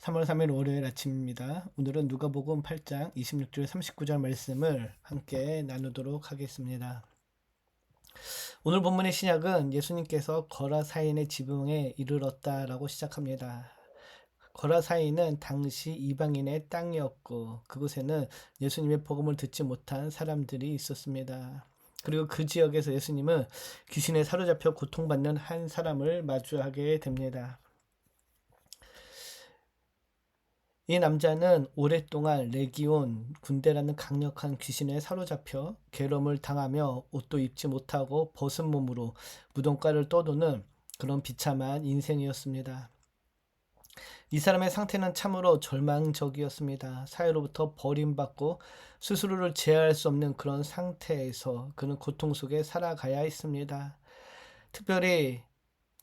3월 3일 월요일 아침입니다. 오늘은 누가복음 8장 26절 39절 말씀을 함께 나누도록 하겠습니다. 오늘 본문의 신약은 예수님께서 거라사인의 지붕에 이르렀다라고 시작합니다. 거라사인은 당시 이방인의 땅이었고 그곳에는 예수님의 복음을 듣지 못한 사람들이 있었습니다. 그리고 그 지역에서 예수님은 귀신에 사로잡혀 고통받는 한 사람을 마주하게 됩니다. 이 남자는 오랫동안 레기온 군대라는 강력한 귀신에 사로잡혀 괴로움을 당하며 옷도 입지 못하고 벗은 몸으로 무덤가를 떠도는 그런 비참한 인생이었습니다. 이 사람의 상태는 참으로 절망적이었습니다. 사회로부터 버림받고 스스로를 제어할 수 없는 그런 상태에서 그는 고통 속에 살아가야 했습니다. 특별히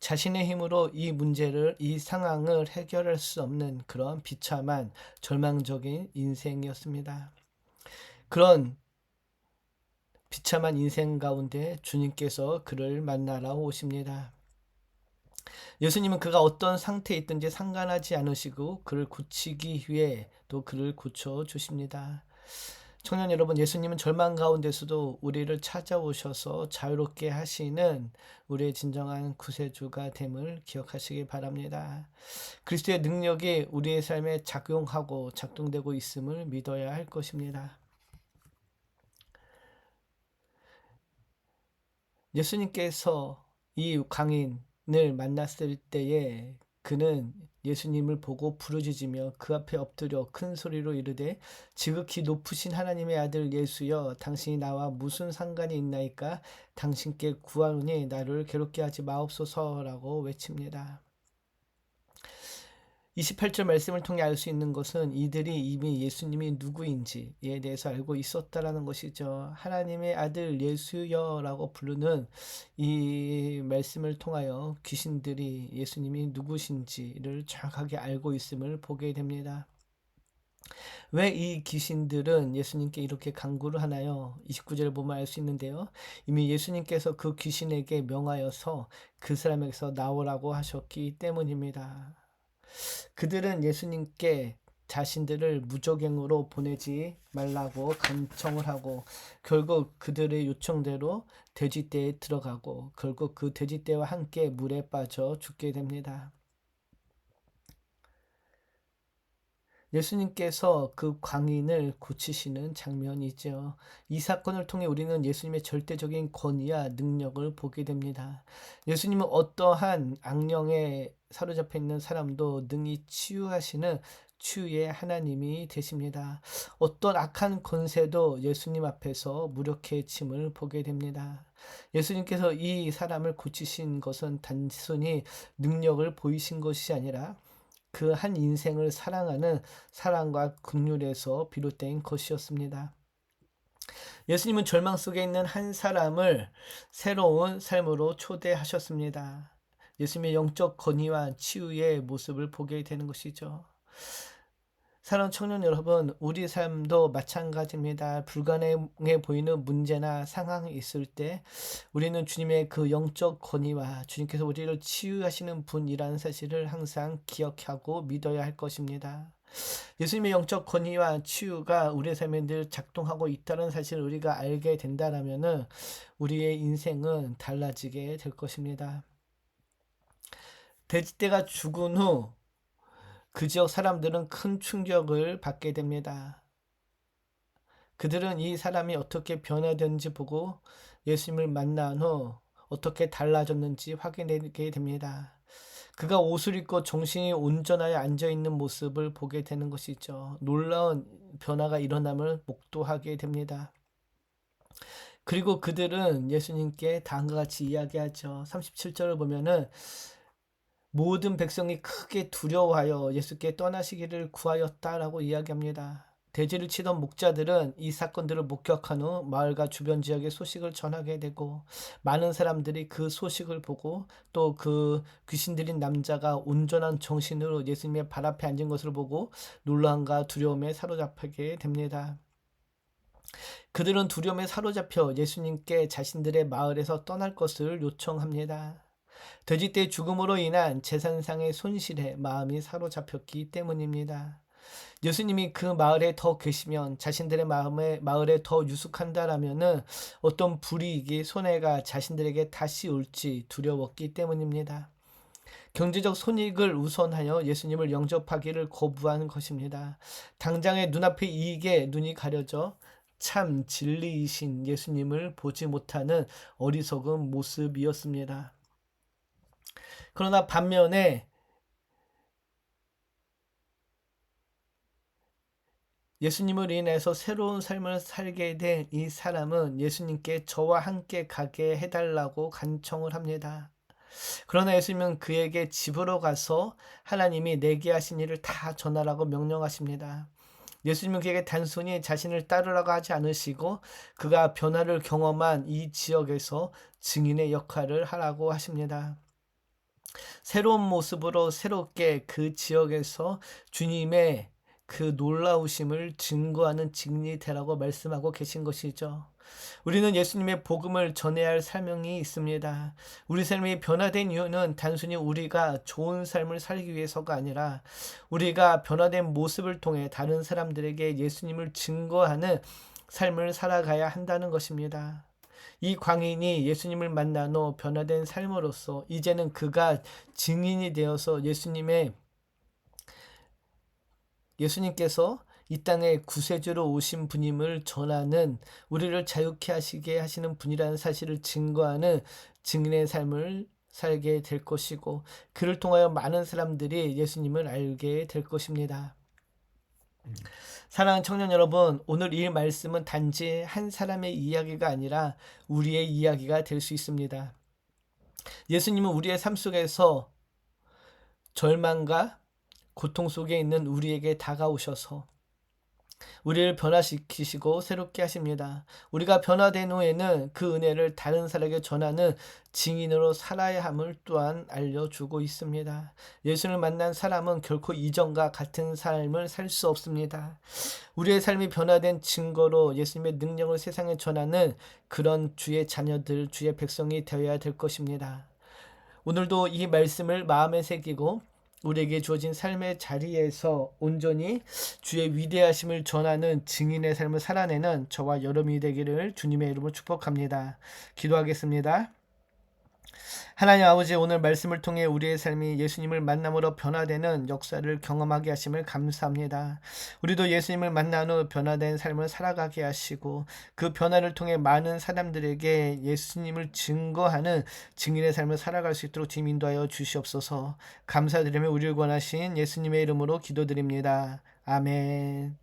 자신의 힘으로 이 상황을 해결할 수 없는 그런 비참한 절망적인 인생이었습니다. 그런 비참한 인생 가운데 주님께서 그를 만나러 오십니다. 예수님은 그가 어떤 상태에 있든지 상관하지 않으시고 그를 고치기 위해 또 그를 고쳐 주십니다. 청년 여러분, 예수님은 절망 가운데서도 우리를 찾아오셔서 자유롭게 하시는 우리의 진정한 구세주가 됨을 기억하시기 바랍니다. 그리스도의 능력이 우리의 삶에 작용하고 작동되고 있음을 믿어야 할 것입니다. 예수님께서 이 광인을 만났을 때에 그는 예수님을 보고 부르짖으며 그 앞에 엎드려 큰 소리로 이르되 지극히 높으신 하나님의 아들 예수여 당신이 나와 무슨 상관이 있나이까 당신께 구하노니 나를 괴롭게 하지 마옵소서라고 외칩니다. 28절 말씀을 통해 알 수 있는 것은 이들이 이미 예수님이 누구인지에 대해서 알고 있었다라는 것이죠. 하나님의 아들 예수여라고 부르는 이 말씀을 통하여 귀신들이 예수님이 누구신지를 정확하게 알고 있음을 보게 됩니다. 왜 이 귀신들은 예수님께 이렇게 간구를 하나요? 29절을 보면 알 수 있는데요. 이미 예수님께서 그 귀신에게 명하여서 그 사람에게서 나오라고 하셨기 때문입니다. 그들은 예수님께 자신들을 무적행으로 보내지 말라고 간청을 하고 결국 그들의 요청대로 돼지떼에 들어가고 결국 그 돼지떼와 함께 물에 빠져 죽게 됩니다. 예수님께서 그 광인을 고치시는 장면이죠. 이 사건을 통해 우리는 예수님의 절대적인 권위와 능력을 보게 됩니다. 예수님은 어떠한 악령에 사로잡혀 있는 사람도 능히 치유하시는 치유의 하나님이 되십니다. 어떤 악한 권세도 예수님 앞에서 무력해짐을 보게 됩니다. 예수님께서 이 사람을 고치신 것은 단순히 능력을 보이신 것이 아니라 그 한 인생을 사랑하는 사랑과 긍휼에서 비롯된 것이었습니다. 예수님은 절망 속에 있는 한 사람을 새로운 삶으로 초대하셨습니다. 예수님의 영적 건의와 치유의 모습을 보게 되는 것이죠. 사랑하는 청년 여러분, 우리 삶도 마찬가지입니다. 불가능해 보이는 문제나 상황이 있을 때 우리는 주님의 그 영적 권위와 주님께서 우리를 치유하시는 분이라는 사실을 항상 기억하고 믿어야 할 것입니다. 예수님의 영적 권위와 치유가 우리의 삶에 늘 작동하고 있다는 사실을 우리가 알게 된다면 우리의 인생은 달라지게 될 것입니다. 돼지떼가 죽은 후 그 지역 사람들은 큰 충격을 받게 됩니다. 그들은 이 사람이 어떻게 변화되는지 보고 예수님을 만난 후 어떻게 달라졌는지 확인하게 됩니다. 그가 옷을 입고 정신이 온전하여 앉아있는 모습을 보게 되는 것이죠. 놀라운 변화가 일어남을 목도하게 됩니다. 그리고 그들은 예수님께 다음과 같이 이야기하죠. 37절을 보면은 모든 백성이 크게 두려워하여 예수께 떠나시기를 구하였다라고 이야기합니다. 돼지를 치던 목자들은 이 사건들을 목격한 후 마을과 주변 지역에 소식을 전하게 되고 많은 사람들이 그 소식을 보고 또 그 귀신 들린 남자가 온전한 정신으로 예수님의 발 앞에 앉은 것을 보고 놀람과 두려움에 사로잡히게 됩니다. 그들은 두려움에 사로잡혀 예수님께 자신들의 마을에서 떠날 것을 요청합니다. 돼지떼의 죽음으로 인한 재산상의 손실에 마음이 사로잡혔기 때문입니다. 예수님이 그 마을에 더 계시면 자신들의 마을에 더 유숙한다라면은 어떤 불이익이 손해가 자신들에게 다시 올지 두려웠기 때문입니다. 경제적 손익을 우선하여 예수님을 영접하기를 거부한 것입니다. 당장의 눈앞의 이익에 눈이 가려져 참 진리이신 예수님을 보지 못하는 어리석은 모습이었습니다. 그러나 반면에 예수님을 인해서 새로운 삶을 살게 된 이 사람은 예수님께 저와 함께 가게 해달라고 간청을 합니다. 그러나 예수님은 그에게 집으로 가서 하나님이 내게 하신 일을 다 전하라고 명령하십니다. 예수님은 그에게 단순히 자신을 따르라고 하지 않으시고 그가 변화를 경험한 이 지역에서 증인의 역할을 하라고 하십니다. 새로운 모습으로 새롭게 그 지역에서 주님의 그 놀라우심을 증거하는 증인이 되라고 말씀하고 계신 것이죠. 우리는 예수님의 복음을 전해야 할 사명이 있습니다. 우리 삶이 변화된 이유는 단순히 우리가 좋은 삶을 살기 위해서가 아니라 우리가 변화된 모습을 통해 다른 사람들에게 예수님을 증거하는 삶을 살아가야 한다는 것입니다. 이 광인이 예수님을 만난 후 변화된 삶으로서 이제는 그가 증인이 되어서 예수님께서 이 땅에 구세주로 오신 분임을 전하는, 우리를 자유케 하시게 하시는 분이라는 사실을 증거하는 증인의 삶을 살게 될 것이고, 그를 통하여 많은 사람들이 예수님을 알게 될 것입니다. 사랑하는 청년 여러분, 오늘 이 말씀은 단지 한 사람의 이야기가 아니라 우리의 이야기가 될 수 있습니다. 예수님은 우리의 삶 속에서 절망과 고통 속에 있는 우리에게 다가오셔서 우리를 변화시키시고 새롭게 하십니다. 우리가 변화된 후에는 그 은혜를 다른 사람에게 전하는 증인으로 살아야 함을 또한 알려주고 있습니다. 예수를 만난 사람은 결코 이전과 같은 삶을 살 수 없습니다. 우리의 삶이 변화된 증거로 예수님의 능력을 세상에 전하는 그런 주의 자녀들, 주의 백성이 되어야 될 것입니다. 오늘도 이 말씀을 마음에 새기고 우리에게 주어진 삶의 자리에서 온전히 주의 위대하심을 전하는 증인의 삶을 살아내는 저와 여러분이 되기를 주님의 이름으로 축복합니다. 기도하겠습니다. 하나님 아버지, 오늘 말씀을 통해 우리의 삶이 예수님을 만남으로 변화되는 역사를 경험하게 하심을 감사합니다. 우리도 예수님을 만난 후 변화된 삶을 살아가게 하시고 그 변화를 통해 많은 사람들에게 예수님을 증거하는 증인의 삶을 살아갈 수 있도록 주님 인도하여 주시옵소서. 감사드리며 우리를 권하신 예수님의 이름으로 기도드립니다. 아멘.